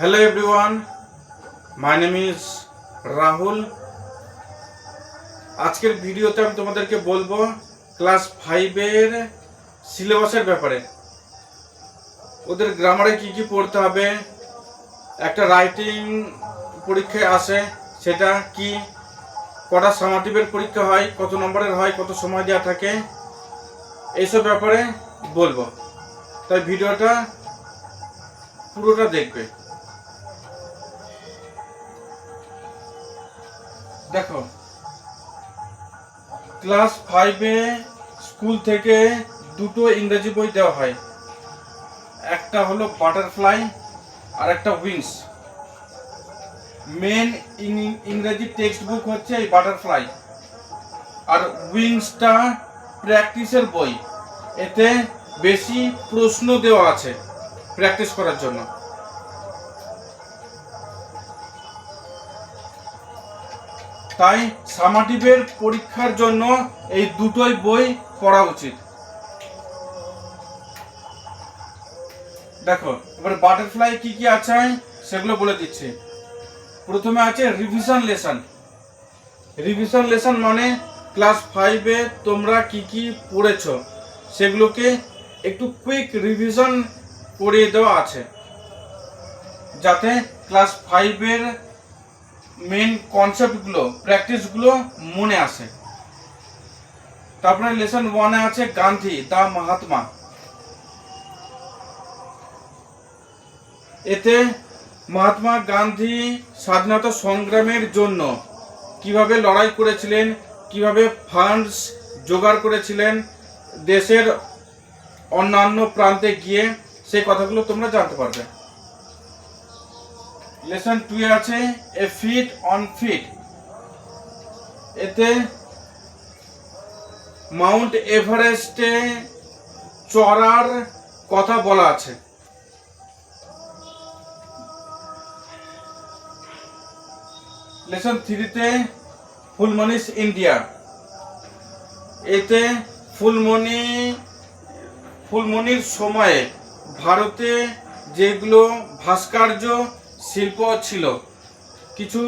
Hello everyone, my name is Rahul. আজকের ভিডিওতে আমি তোমাদেরকে বলবো ক্লাস 5 এর সিলেবাসের ব্যাপারে। ওদের গ্রামারে কি কি পড়তে হবে, একটা রাইটিং পরীক্ষায় আসে সেটা কি, কটা সামাটিভের পরীক্ষা হয়, কত নম্বরের হয়, কত সময় দেওয়া থাকে, এইসব ব্যাপারে বলবো। তাই ভিডিওটা পুরোটা দেখবে। দেখো, ক্লাস 5 এ স্কুল থেকে দুটো ইংরেজি বই দেওয়া হয়, একটা হলো বাটারফ্লাই আর একটা উইংস। মেন ইংরেজি টেক্সট বুক হচ্ছে এই বাটারফ্লাই, আর উইংসটা প্র্যাকটিসের বই। এতে বেশি প্রশ্ন দেওয়া আছে প্র্যাকটিস করার জন্য। তাই সামাটিভের পরীক্ষার জন্য এই দুটোই বই পড়া উচিত। দেখো, এবার বাটারফ্লাই কি কি আছে সেগুলো বলে দিচ্ছি। প্রথমে আছে রিভিশন লেসন। রিভিশন লেসন মানে ক্লাস 5 এ তোমরা কি কি পড়েছো সেগুলোকে একটু কুইক রিভিশন করিয়ে দেওয়া আছে, যাতে ক্লাস 5 এর মেন কনসেপ্টগুলো, প্র্যাকটিসগুলো মনে আসে। তারপরে লেসন 1 এ আছে গান্ধী দা মহাত্মা। এতে মহাত্মা গান্ধী স্বাধীনতা সংগ্রামের জন্য কিভাবে লড়াই করেছিলেন, কিভাবে ফান্ডস জোগাড় করেছিলেন দেশের অন্যান্য প্রান্তে গিয়ে, সেই কথাগুলো তোমরা জানতে পারবে। লেসন 2 এ আছে এ ফিট অন ফিট। এতে মাউন্ট এভারেস্টে চড়ার কথা বলা আছে। লেসন 3 তে ফুলমনিস ইন্ডিয়া। এতে ফুলমনির সময়ে ভারতে যেগুলো ভাস্কর্য শিল্প ছিল, কিছু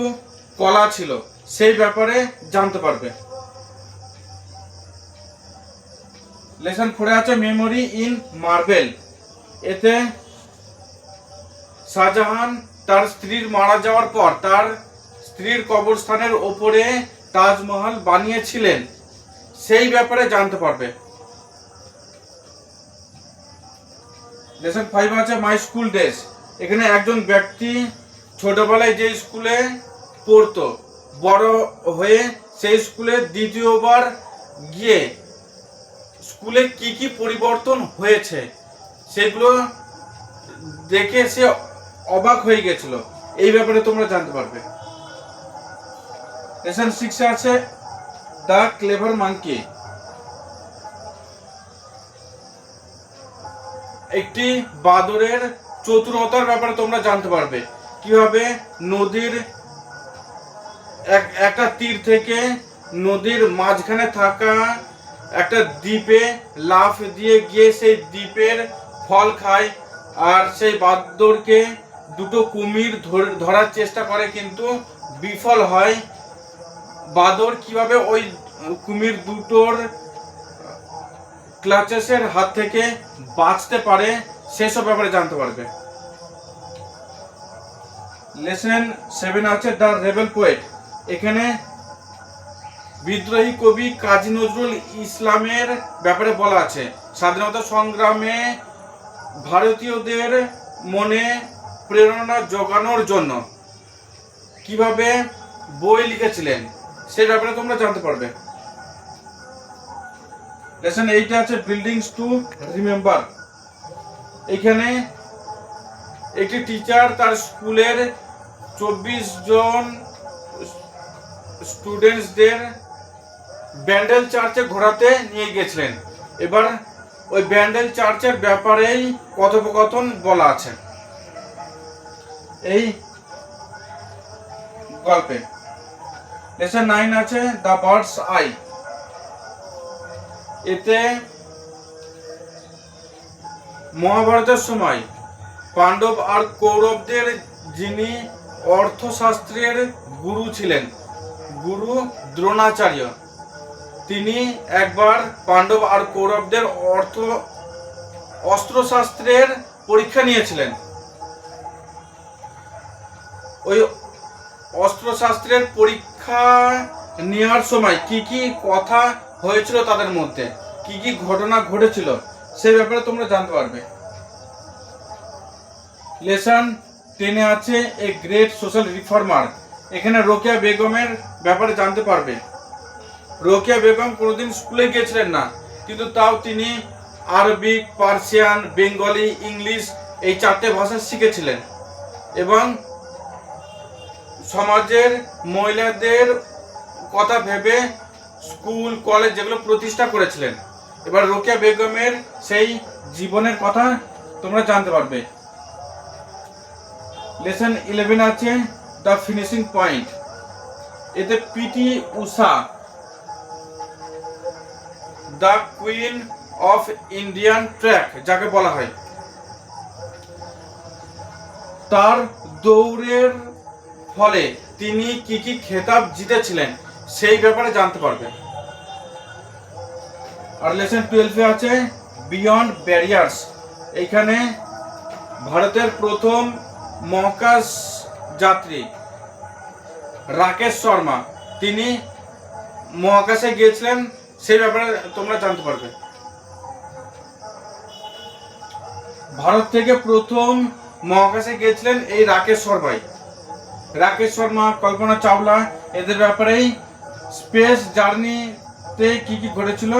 কলা ছিল, সেই ব্যাপারে জানতে পারবে। লেসন 4 এ আছে মেমোরি ইন মার্বেল। এতে শাহজাহান তার স্ত্রীর মারা যাওয়ার পর তার স্ত্রীর কবরস্থানের ওপরে তাজমহল বানিয়েছিলেন, সেই ব্যাপারে জানতে পারবে। লেসন 5 আছে মাই স্কুল ডেজ। এখানে একজন ব্যক্তি ছোটবেলায় যে স্কুলে পড়তো, বড় হয়ে সেই স্কুলে দ্বিতীয়বার গিয়ে স্কুলে কি কি পরিবর্তন হয়েছে সেগুলো দেখে সে অবাক হয়ে গেছিল, এই ব্যাপারে তোমরা জানতে পারবে। লেসন 6 এ আছে দ্য ক্লেভার মাঙ্কি। একটি বাদরের চতুরতার ব্যাপারে তোমরা জানতে পারবে, কিভাবে নদীর একটা তীর থেকে নদীর মাঝখানে থাকা একটা দ্বীপে লাফ দিয়ে গিয়ে সেই দ্বীপের ফল খায়, আর সেই বাদরকে দুটো কুমির ধরার চেষ্টা করে কিন্তু বিফল হয়। বাদর কিভাবে ওই কুমির দুটোর ক্লাচেসের হাত থেকে বাঁচতে পারে সেসব ব্যাপারে জানতে পারবে। লেসন 7 আছে দ্য রেবেল পোয়েট। এখানে বিদ্রোহী কবি কাজী নজরুল ইসলামের ব্যাপারে বলা আছে। স্বাধীনতা সংগ্রামে ভারতীয়দের মনে প্রেরণা জোগানোর জন্য কিভাবে বই লিখেছিলেন সেই ব্যাপারে তোমরা জানতে পারবে। লেসন 8 আছে বিল্ডিংস টু রিমেম্বার। এখানে একটি টিচার তার স্কুলের 24 জন স্টুডেন্টসদের ব্যান্ডেল চার্চে ঘোরাতে নিয়ে গেছিলেন। এবার ওই ব্যান্ডেল চার্চের ব্যাপারেই কথোপকথন বলা আছে এই গল্পে। লেসন 9 আছে দ্য বার্ডস আই। এতে মহাভারতের সময় পাণ্ডব আর কৌরবদের যিনি অর্থশাস্ত্রের গুরু ছিলেন, গুরু দ্রোণাচার্য। তিনি একবার পাণ্ডব আর কৌরবদের অস্ত্রশাস্ত্রের পরীক্ষা নিয়েছিলেন। ওই অস্ত্রশাস্ত্রের পরীক্ষা নেওয়ার সময় কি কি কথা হয়েছিল তাদের মধ্যে, কি কি ঘটনা ঘটেছিল, সেই ব্যাপারে তোমরা জানতে পারবে। লেসন 10-এ আছে এ গ্রেট সোশ্যাল রিফর্মার। এখানে রোকেয়া বেগমের ব্যাপারে জানতে পারবে। রোকেয়া বেগম কোনোদিন স্কুলে গিয়েছিলেন না, কিন্তু তাও তিনি আরবিক, পার্সিয়ান, বেঙ্গলি, ইংলিশ এই 4টে ভাষা শিখেছিলেন এবং সমাজের মহিলাদের কথা ভেবে স্কুল, কলেজ যেগুলো প্রতিষ্ঠা করেছিলেন। এবার রোকেয়া বেগমের সেই জীবনের কথা তোমরা জানতে পারবে। লেসন 11 আছে দ্য ফিনিশিং পয়েন্ট। এতে PT Usha, the queen of Indian track যাকে বলা হয়, তার দৌড়ের ফলে তিনি কি কি খেতাব জিতেছিলেন সেই ব্যাপারে জানতে পারবে। আর লেসন 12-এ আছে বিয়ন্ড ব্যারিয়ার্স। এইখানে ভারতের প্রথম মহাকাশ যাত্রী রাকেশ শর্মা, তিনি মহাকাশে গিয়েছিলেন, সেই ব্যাপারে তোমরা জানতে পারবে। ভারত থেকে প্রথম মহাকাশে গিয়েছিলেন এই রাকেশ শর্মাই। রাকেশ শর্মা, কল্পনা চাওলা, এদের ব্যাপারেই স্পেস জার্নিতে কি কি ঘটেছিল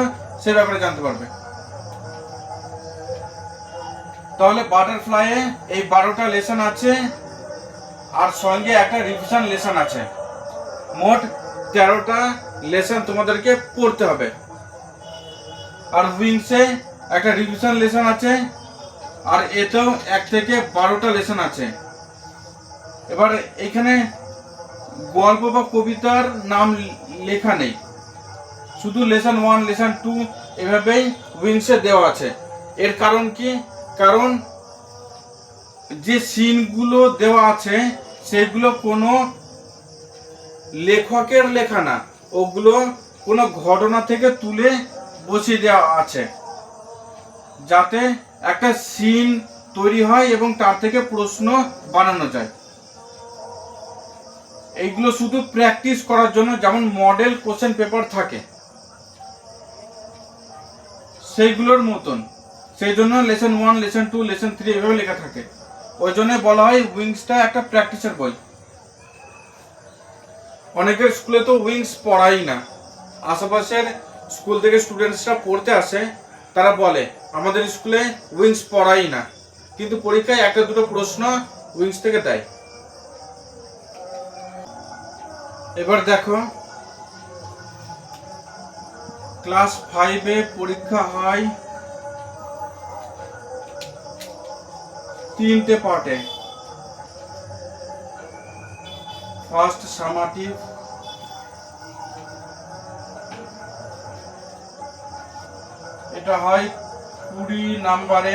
সে ব্যাপারে জানতে পারবে। তাহলে বাটারফ্লাইয়ে এই 12টা লেসন আছে আর সঙ্গে একটা রিভিশন লেসন আছে। মোট 13টা লেসন তোমাদেরকে পড়তে হবে। আর উইংসে একটা রিভিশন লেসন আছে, আর এতেও 1 থেকে 12টা লেসন আছে। এবার এখানে গল্প বা কবিতার নাম লেখা নেই, শুধু লেসন 1, লেসন 2 এভাবেই উইংসে দেওয়া আছে। এর কারণ কি? কারণ যে সিনগুলো দেওয়া আছে সেগুলো কোনো লেখকের লেখা না, ওগুলো কোনো ঘটনা থেকে তুলে বসিয়ে দেওয়া আছে, যাতে একটা সিন তৈরি হয় এবং তার থেকে প্রশ্ন বানানো যায়। এইগুলো শুধু প্র্যাকটিস করার জন্য, যেমন মডেল কোশ্চেন পেপার থাকে সেইগুলোর মতন। সেই জন্য লেসন 1, লেসন 2, লেসন 3 এভাবে লেখা থাকে। ওই জন্য বলা হয় উইংসটা একটা প্র্যাকটিসের বই। অনেকের স্কুলে তো উইংস পড়াই না, আশেপাশের স্কুল থেকে স্টুডেন্টসরা পড়তে আসে, তারা বলে আমাদের স্কুলে উইংস পড়াই না, কিন্তু পরীক্ষায় 1-2 প্রশ্ন উইংস থেকে দেয়। এবার দেখো, ক্লাস 5-এ পরীক্ষা হয় 3টে পার্টে। ফার্স্ট সামাটিভ, এটা হয় 20 নাম্বারে।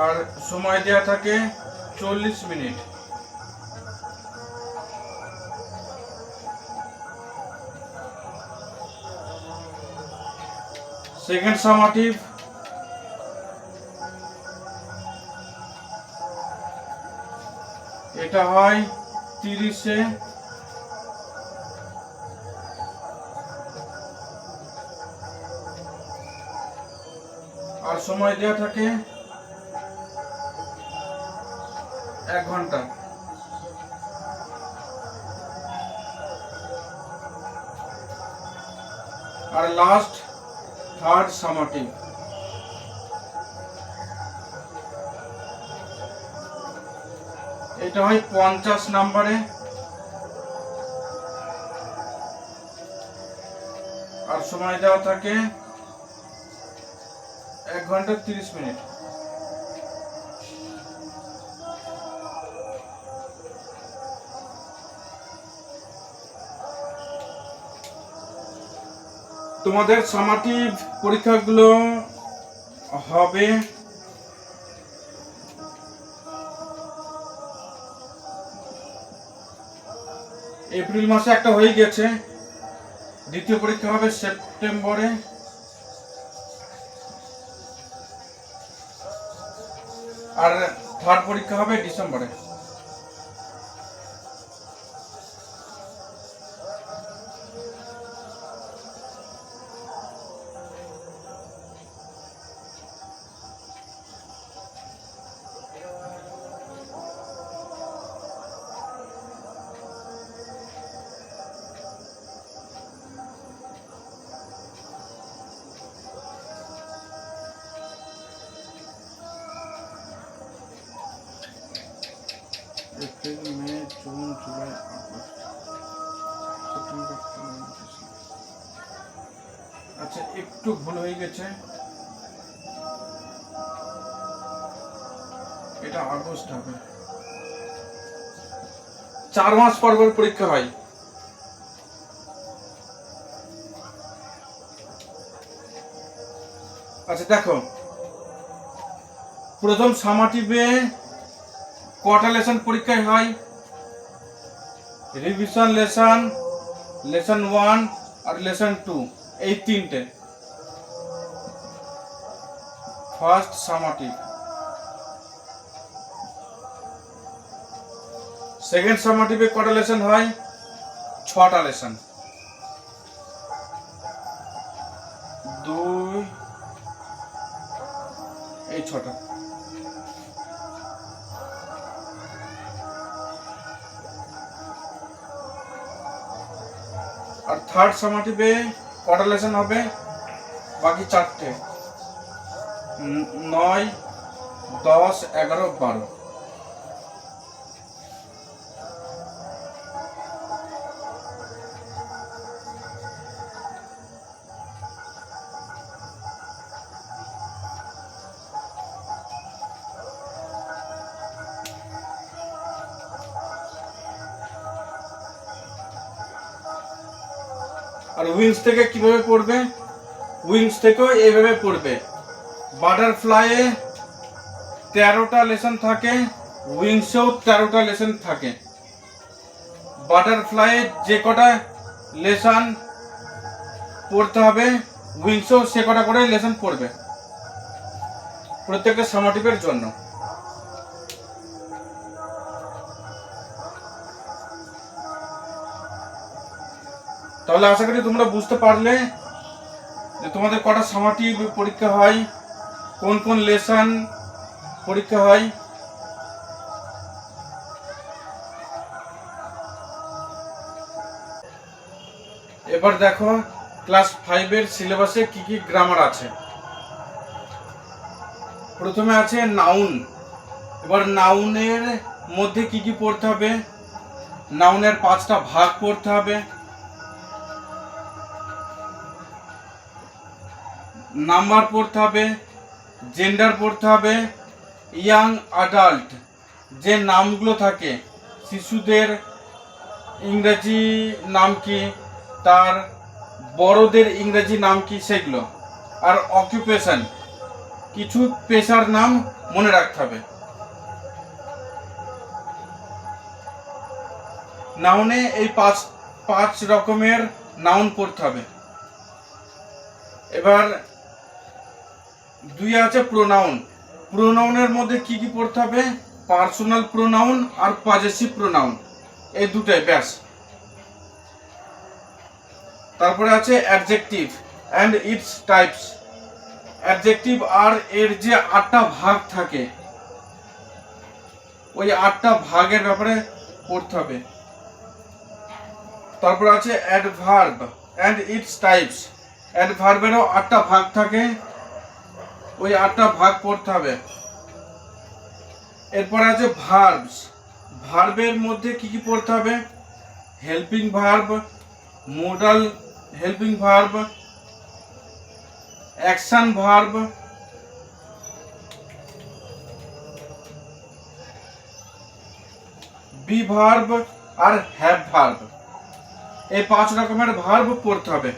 আর সময় দেওয়া থাকে 40 মিনিট। সেকেন্ড সামাটিভ, এটা হয় 30-এ। আর সময় দেওয়া থাকে 1 ঘন্টা। আর লাস্ট থার্ড সামাটিভ, এটা হয় 50 নাম্বারে। আর সময় দেওয়া থাকে 1 ঘন্টা 30 মিনিট। তোমাদের সামাটিভ পরীক্ষাগুলো হবে এপ্রিল মাসে, একটা হয়ে গেছে, দ্বিতীয় পরীক্ষা হবে সেপ্টেম্বরে, আর থার্ড পরীক্ষা হবে ডিসেম্বরে। April, May, June, July, August, September, October, আচ্ছা একটু ভুল হয়ে গেছে, এটা আগস্ট হবে। 4 মাস পর পর পরীক্ষা হয়। আচ্ছা দেখো, প্রথম সামাটিভে কটা লেসন পরীক্ষায় হয়? রিভিশন লেসন, লেসন 1 আর লেসন 2, এই তিনটে ফার্স্ট সামাটিভ। সেকেন্ড সামাটিভে কটা লেসন হয়? 6টা লেসন, 2 এই 6টা। আর থার্ড সামাটিভে কটা লেসন হবে? বাকি 4টে, 9, 10, 11, 12। আর উইংস থেকে কিভাবে পড়বে? উইংস থেকেও এইভাবে পড়বে। বাটারফ্লাইয়ে 13টা লেসন থাকে, উইংসেও 13টা লেসন থাকে। বাটারফ্লাইয়ে যে কটা লেসন পড়তে হবে, উইংসেও সে কটা করে লেসন পড়বে প্রত্যেকটা সামাটিভের জন্য। তাহলে আশা করি তোমরা বুঝতে পারলে যে তোমাদের কটা সামাটিভ পরীক্ষা হয়, কোন কোন লেসন পরীক্ষা হয়। এবার দেখো ক্লাস 5-এর সিলেবাসে কি কি গ্রামার আছে। প্রথমে আছে নাউন। এবার নাউনের মধ্যে কি কি পড়তে হবে? নাউনের 5টা ভাগ পড়তে হবে। নাম্বার পড়তে হবে, জেন্ডার পড়তে হবে, ইয়াং অ্যাডাল্ট যে নামগুলো থাকে, শিশুদের ইংরেজি নাম কি, তার বড়দের ইংরেজি নাম কি, সেগুলো। আর অকুপেশন, কিছু পেশার নাম মনে রাখতে হবে। নাউনে এই পাঁচ রকমের নাউন পড়তে হবে। এবার 2 আছে প্রোনাউন। প্রোনাউনের মধ্যে কি কি পড়তে হবে? পার্সোনাল প্রোনাউন আর পজেসিভ প্রোনাউন, এই দুটাই ব্যাস। তারপরে আছে adjective and its types. Adjective আর এর যে 8টা ভাগ থাকে, ওই 8টা ভাগের ব্যাপারে পড়তে হবে। তারপর আছে অ্যাডভার্ব অ্যান্ড ইটস টাইপস। অ্যাডভার্বেরও 8টা ভাগ থাকে, ওই 8টা ভাগ পড়তে হবে। এরপর আছে ভার্বস। ভার্বের মধ্যে কি কি পড়তে হবে? Helping verb, modal helping verb, action verb, be verb আর হ্যাভ ভার্ব। এই 5 রকমের ভার্ব পড়তে হবে।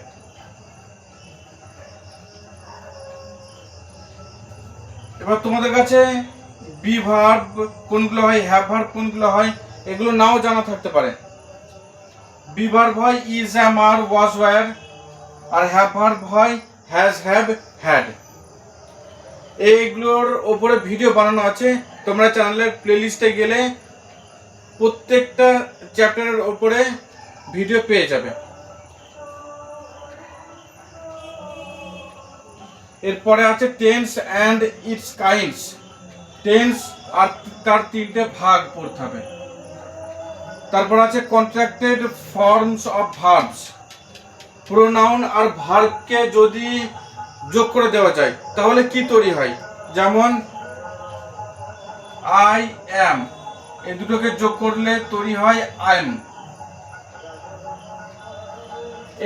এবার তোমাদের কাছে বি ভার্ব কোনগুলো হয়, হ্যাভ ভার্ব কোনগুলো হয়, এগুলো নাও জানা থাকতে পারে। বি ভার্ব হয় is, am, are, was, were, আর হ্যাভ ভার্ব হয় হ্যাজ, হ্যাভ, হ্যাড। এইগুলোর ওপরে ভিডিও বানানো আছে, তোমরা চ্যানেলের প্লেলিস্টে গেলে প্রত্যেকটা চ্যাপ্টারের ওপরে ভিডিও পেয়ে যাবে। এরপরে আছে tense and its kinds. Tense আর তার তিনটে ভাগ পড়তে হবে। তারপর আছে contracted forms of verbs. Pronoun আর ভার্বকে যদি যোগ করে দেওয়া যায় তাহলে কি তৈরি হয়, যেমন আই অ্যাম, এই দুটোকে যোগ করলে তৈরি হয় আই এম।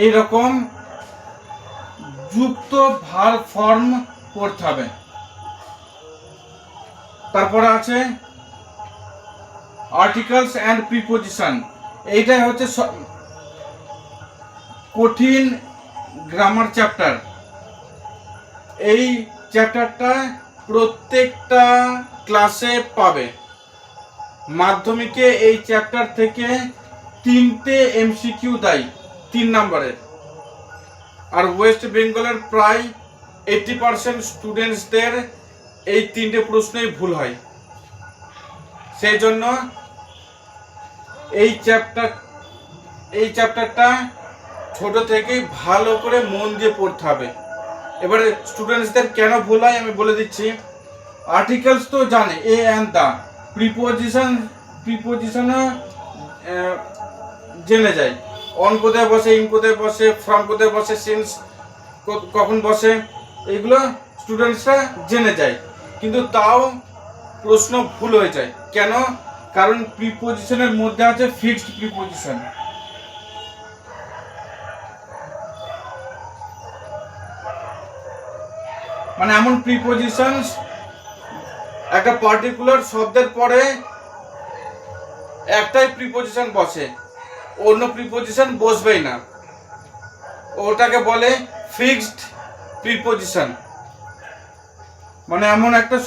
এইরকম যুক্ত ভার্ব ফর্ম পড়তে হবে। তারপরে আছে আর্টিকেলস অ্যান্ড প্রিপোজিশন। এইটাই হচ্ছে কঠিন গ্রামার চ্যাপ্টার। এই চ্যাপ্টারটা প্রত্যেকটা ক্লাসে পাবে। মাধ্যমিকে এই চ্যাপ্টার থেকে 3টে এমসিকিউ দেয় 3 নম্বরের, আর ওয়েস্ট বেঙ্গলের প্রায় 80% স্টুডেন্টসদের এই 3টে প্রশ্নই ভুল হয়। সেই জন্য এই চ্যাপ্টারটা ছোট থেকেই ভালো করে মন দিয়ে পড়তে হবে। এবারে স্টুডেন্টসদের কেন ভুল হয় আমি বলে দিচ্ছি। আর্টিকেলস তো জানে, এ অ্যান্ড দা। প্রিপোজিশনও জেনে যায়, অন কোথায় বসে, ইন কোথায় বসে, ফ্রম কোথায় বসে, সিন্স কখন বসে, এগুলো স্টুডেন্টসরা জেনে যায়, কিন্তু তাও প্রশ্ন ভুল হয়ে যায়। কেন? কারণ প্রিপোজিশনের মধ্যে আছে ফিক্সড প্রিপোজিশন। মানে এমন প্রিপোজিশনস একটা পার্টিকুলার শব্দের পরে একটাই প্রিপোজিশন বসে, অন্য প্রিপোজিশন বসবেই না, ওটাকে বলে ফিক্সড প্রিপোজিশন। মানে এমন একটা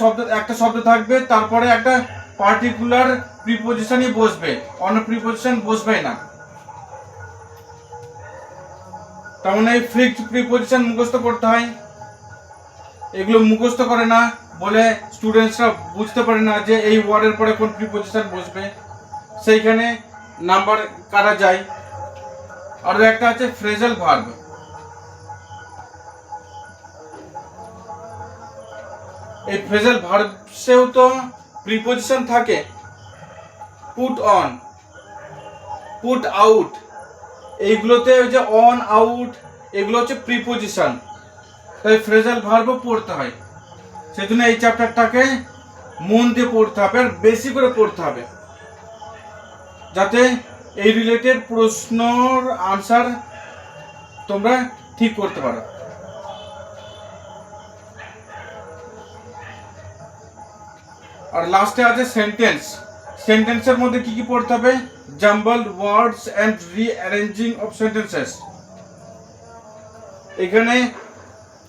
শব্দ থাকবে, তারপরে একটা পার্টিকুলার প্রিপোজিশনই বসবে, অন্য প্রিপোজিশন বসবে না। তার মানে এই ফিক্সড প্রিপোজিশন মুখস্থ করতে হয়। এগুলো মুখস্থ করে না বলে স্টুডেন্টসরা বুঝতে পারে না যে এই ওয়ার্ডের পরে কোন প্রিপোজিশন বসবে, সেইখানে নাম্বার কাটা যায়। আর একটা আছে ফ্রেজাল ভার্ব। এই ফ্রেজাল ভার্বসেও তো প্রিপোজিশন থাকে, পুট অন, পুট আউট, এইগুলোতে ওই যে অন, আউট, এগুলো হচ্ছে প্রিপোজিশন। তাই ফ্রেজাল ভার্বও পড়তে হয়। সেই জন্য এই চ্যাপ্টারটাকে মন দিয়ে পড়তে হবে, আর বেশি করে পড়তে হবে, যাতে এই রিলেটেড প্রশ্নর আনসার তোমরা ঠিক করতে পারো। আর লাস্টে আছে সেন্টেন্স। সেন্টেন্সের মধ্যে কি কি পড়তে হবে? Jumbled words and rearranging of sentences. এখানে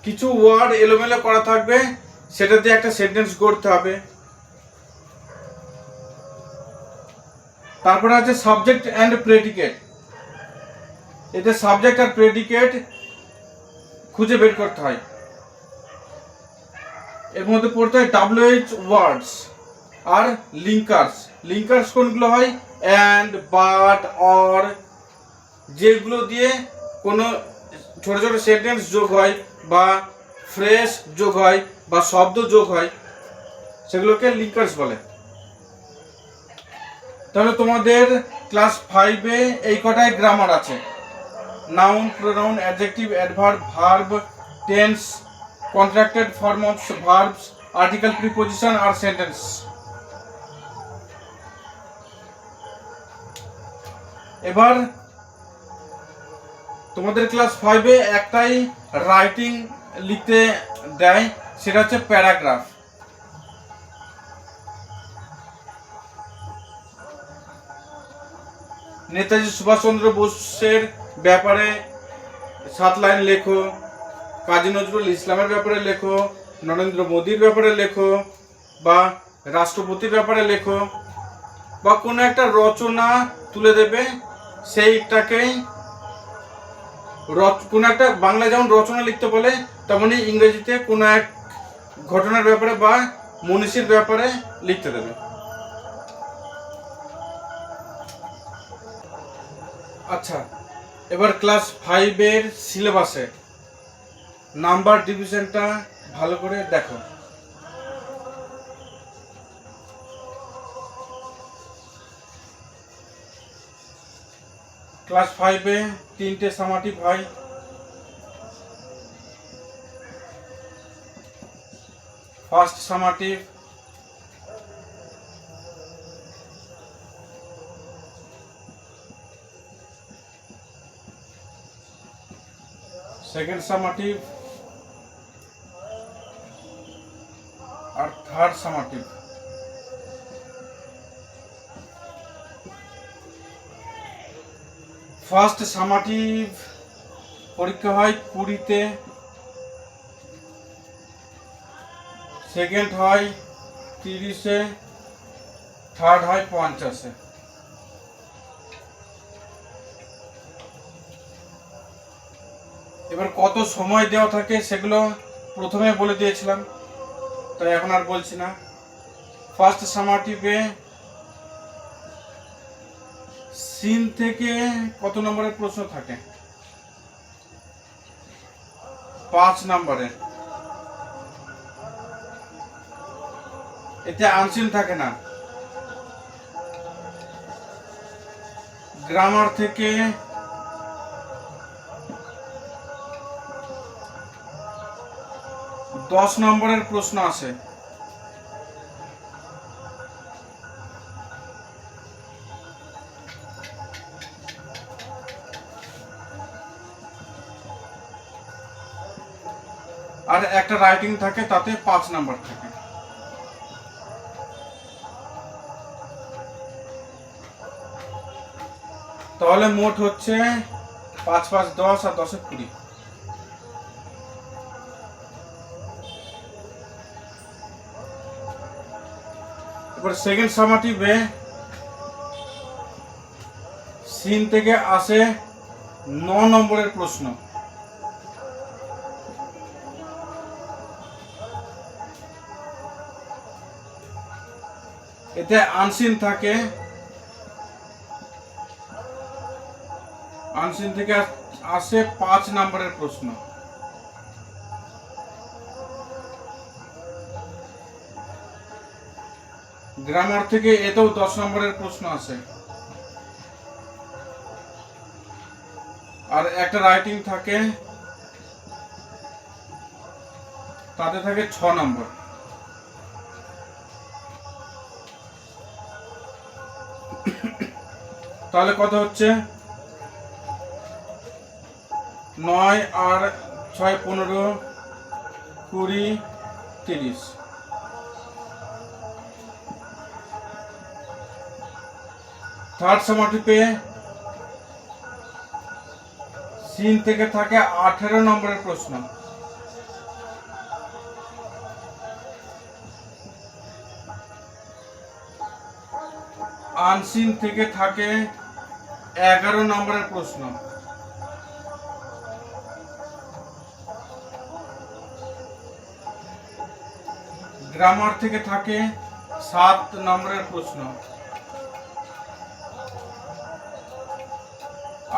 কিছু ওয়ার্ড এলোমেলো করা থাকবে, সেটা দিয়ে একটা সেন্টেন্স গড়তে হবে। তারপরে আছে সাবজেক্ট অ্যান্ড প্রেডিকেট। এতে সাবজেক্ট আর প্রেডিকেট খুঁজে বের করতে হয়। এর মধ্যে পড়তে হয় WH ওয়ার্ডস আর লিঙ্কার্স। লিঙ্কার্স কোনগুলো হয়? অ্যান্ড, বাট, অর, যেগুলো দিয়ে কোনো ছোট ছোট সেন্টেন্স যোগ হয় বা ফ্রেজ যোগ হয় বা শব্দ যোগ হয়, সেগুলোকে লিঙ্কার্স বলে। তাহলে তোমাদের ক্লাস 5-এ এই কটাই গ্রামার আছে: noun, pronoun, adjective, adverb, verb, tense, contracted form of verbs, article, preposition আর সেন্টেন্স। এবার তোমাদের ক্লাস 5-এ একটাই রাইটিং লিখতে দেয়, সেটা হচ্ছে প্যারাগ্রাফ। নেতাজি সুভাষচন্দ্র বোসের ব্যাপারে 7 লাইন লেখো, কাজী নজরুল ইসলামের ব্যাপারে লেখো, নরেন্দ্র মোদীর ব্যাপারে লেখো, বা রাষ্ট্রপতির ব্যাপারে লেখো, বা কোনো একটা রচনা তুলে দেবে, সেইটাকেই কোনো একটা বাংলা যেমন রচনা লিখতে বলে, তেমনি ইংরেজিতে কোনো এক ঘটনার ব্যাপারে বা মনীষীর ব্যাপারে লিখতে দেবে। আচ্ছা, এবার ক্লাস 5-এর সিলেবাসে নাম্বার ডিভিশনটা ভালো করে দেখো। ক্লাস 5-এ 3টে সামাটিভ হয়। ফার্স্ট সামাটিভ, সেকেন্ড সামাটিভ আর থার্ড সামাটিভ। ফার্স্ট সামাটিভ পরীক্ষা হয় 20-তে, সেকেন্ড হয় 30-এ, থার্ড হয় 50-এ। এবার কত সময় দেওয়া থাকে সেগুলো প্রথমে বলে দিয়েছিলাম, তাই এখন আর বলছি না। ফার্স্ট সামাটিভে সিন থেকে কত নম্বরের প্রশ্ন থাকে? 5 নম্বরে। এতে আনসিন থাকে না। গ্রামার থেকে 10 নম্বরের প্রশ্ন আসে। আর একটা রাইটিং থাকে, তাতে 5 নাম্বার থাকে। তাহলে মোট হচ্ছে 5 5 10 আর 10 20। এবার সেকেন্ড সামাটিভে সিন থেকে আসে 9 নম্বরের প্রশ্ন। এতে আনসিন থাকে, আনসিন থেকে আসে 5 নম্বরের প্রশ্ন। গ্রামার থেকে এতেও 10 নম্বরের প্রশ্ন আসে। আর একটা রাইটিং থাকে, তাতে থাকে 6 নম্বর। তাহলে কত হচ্ছে? 9 আর 6 15 20 30। থার্ড সামাটিভে সিন থেকে থাকে 18 নম্বরের প্রশ্ন। আনসিন থেকে থাকে 11 নম্বরের প্রশ্ন। গ্রামার থেকে থাকে 7 নম্বরের প্রশ্ন।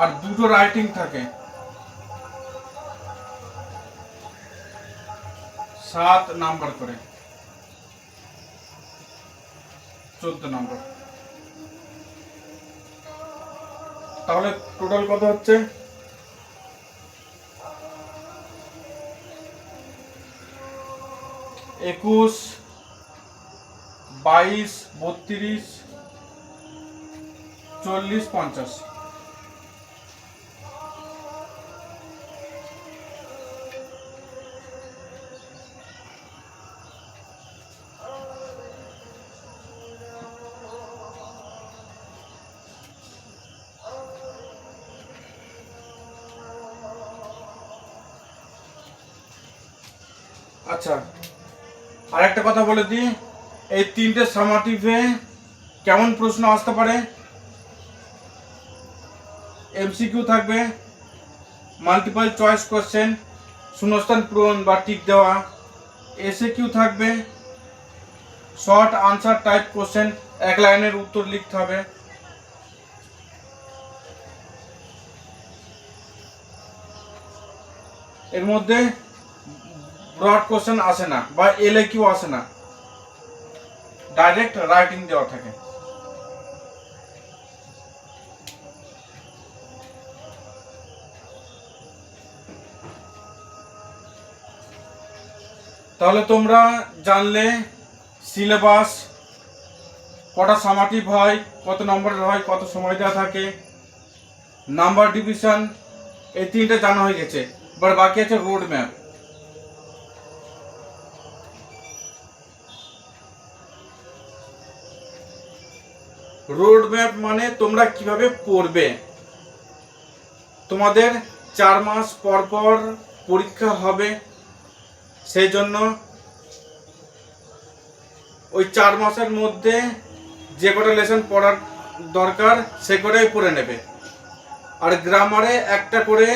আর দুটো রাইটিং থাকে, 7 নাম্বার করে, 14 নম্বর। তাহলে টোটাল কত হচ্ছে? 21 22 32 40 50। আচ্ছা, আর একটা কথা বলে দিই, এই 3টে সামাটিভে কেমন প্রশ্ন আসতে পারে। এমসিকিউ থাকবে, মাল্টিপল চয়েস কোশ্চেন, শূন্যস্থান পূরণ বা টিক দেওয়া। এসএকিউ থাকবে, শর্ট আনসার টাইপ কোশ্চেন, 1 লাইনের উত্তর লিখতে হবে। এর মধ্যে ব্রড কোশ্চেন আসে না বা এলএকিউ আসে না, ডাইরেক্ট রাইটিং দেওয়া থাকে। তাহলে তোমরা জানলে সিলেবাস, কটা সামাটিভ হয়, কত নম্বরের হয়, কত সময় দেওয়া থাকে, নাম্বার ডিভিশন, এই 3টে জানা হয়ে গেছে। এবার বাকি আছে রোড ম্যাপ। রোড ম্যাপ মানে তোমরা কিভাবে পড়বে। তোমাদের 4 মাস পর পর পরীক্ষা হবে, সেই জন্য ওই 4 মাসের মধ্যে যে কটা লেসন পড়ার দরকার সে কটাই পড়ে নেবে। আর গ্রামারে একটা করে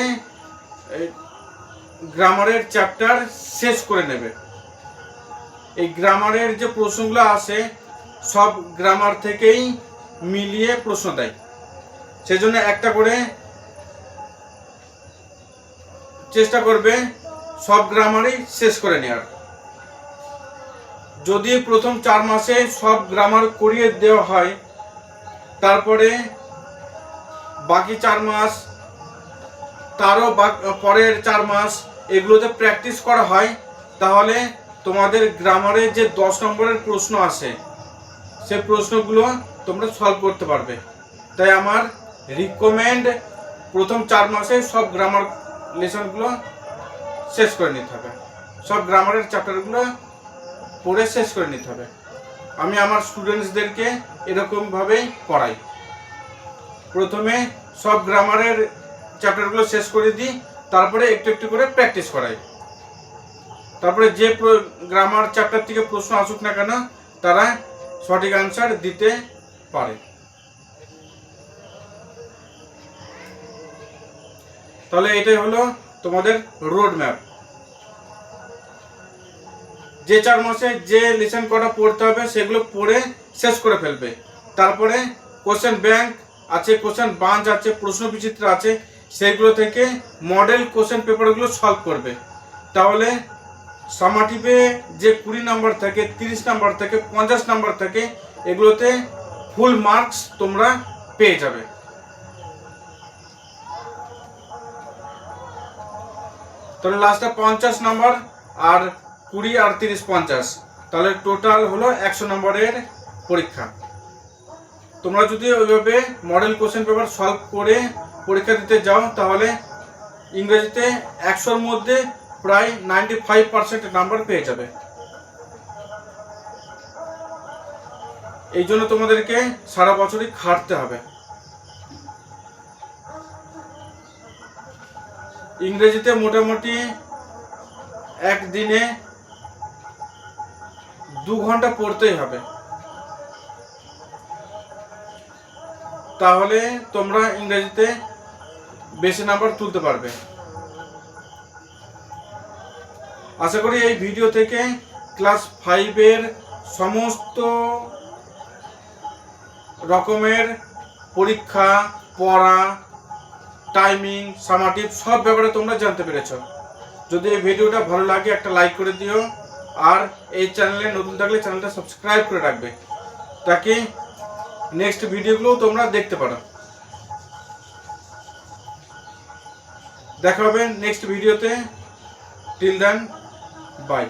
গ্রামারের চ্যাপ্টার শেষ করে নেবে। এই গ্রামারের যে প্রশ্নগুলো আসে সব গ্রামার থেকেই মিলিয়ে প্রশ্ন দেয়, সেজন্য একটা করে চেষ্টা করবে সব গ্রামারই শেষ করে নেওয়ার। যদি প্রথম 4 মাসে সব গ্রামার করিয়ে দেওয়া হয়, তারপরে বাকি 4 মাস, তারও পরের 4 মাস এগুলোতে প্র্যাকটিস করা হয়, তাহলে তোমাদের গ্রামারে যে 10 নম্বরের প্রশ্ন আসে সে প্রশ্নগুলো তোমরা সলভ করতে পারবে। তাই আমার রিকমেন্ড প্রথম 4 মাসে সব গ্রামার লেসনগুলো শেষ করে নিতে হবে, সব গ্রামারের চ্যাপ্টারগুলো পড়ে শেষ করে নিতে হবে। আমি আমার স্টুডেন্টসদেরকে এরকমভাবেই পড়াই, প্রথমে সব গ্রামারের চ্যাপ্টারগুলো শেষ করে দিই, তারপরে একটু একটু করে প্র্যাকটিস করাই। তারপরে যে গ্রামার চ্যাপ্টার থেকে প্রশ্ন আসুক না কেন তারা সঠিক আনসার দিতে পারে। তাহলে এটাই হলো তোমাদের রোড ম্যাপ। যে 4 মাসে যে লেসন কটা পড়তে হবে সেগুলো পড়ে শেষ করে ফেলবে। তারপরে কোশ্চেন ব্যাংক আছে, কোশ্চেন বাঞ্চ আছে, প্রশ্ন বিচিত্র আছে, সেগুলো থেকে মডেল কোশ্চেন পেপারগুলো সলভ করবে। তাহলে সামাটিভে যে 20 নাম্বার থাকে, 30 নাম্বার থাকে, 50 নাম্বার থাকে, এগুলোতে ফুল মার্কস তোমরা পেয়ে যাবে। তাহলে লাস্টে 50 নাম্বার আর 20 আর 30 50, তাহলে টোটাল হলো 100 নম্বরের পরীক্ষা। তোমরা যদি ওইভাবে মডেল কোশ্চেন পেপার সলভ করে পরীক্ষা দিতে যাও তাহলে ইংরেজিতে 100-র মধ্যে প্রায় 95% নাম্বার পেয়ে যাবে। এই জন্য তোমাদেরকে সারা বছরই খাটতে হবে। ইংরেজিতে মোটামুটি একদিনে 2 ঘন্টা পড়তেই হবে, তাহলে তোমরা ইংরেজিতে বেশি নাম্বার তুলতে পারবে। আশা করি এই ভিডিও থেকে ক্লাস 5-এর সমস্ত রকমের পরীক্ষা, পড়া, টাইমিং, সামাটিভ সব ব্যাপারে তোমরা জানতে পেরেছো। যদি এই ভিডিওটা ভালো লাগে একটা লাইক করে দিও, আর এই চ্যানেলে নতুন থাকলে চ্যানেলটা সাবস্ক্রাইব করে রাখবে, তাকে নেক্সট ভিডিওগুলো তোমরা দেখতে পারো। দেখা হবে নেক্সট ভিডিওতে। Till then, by.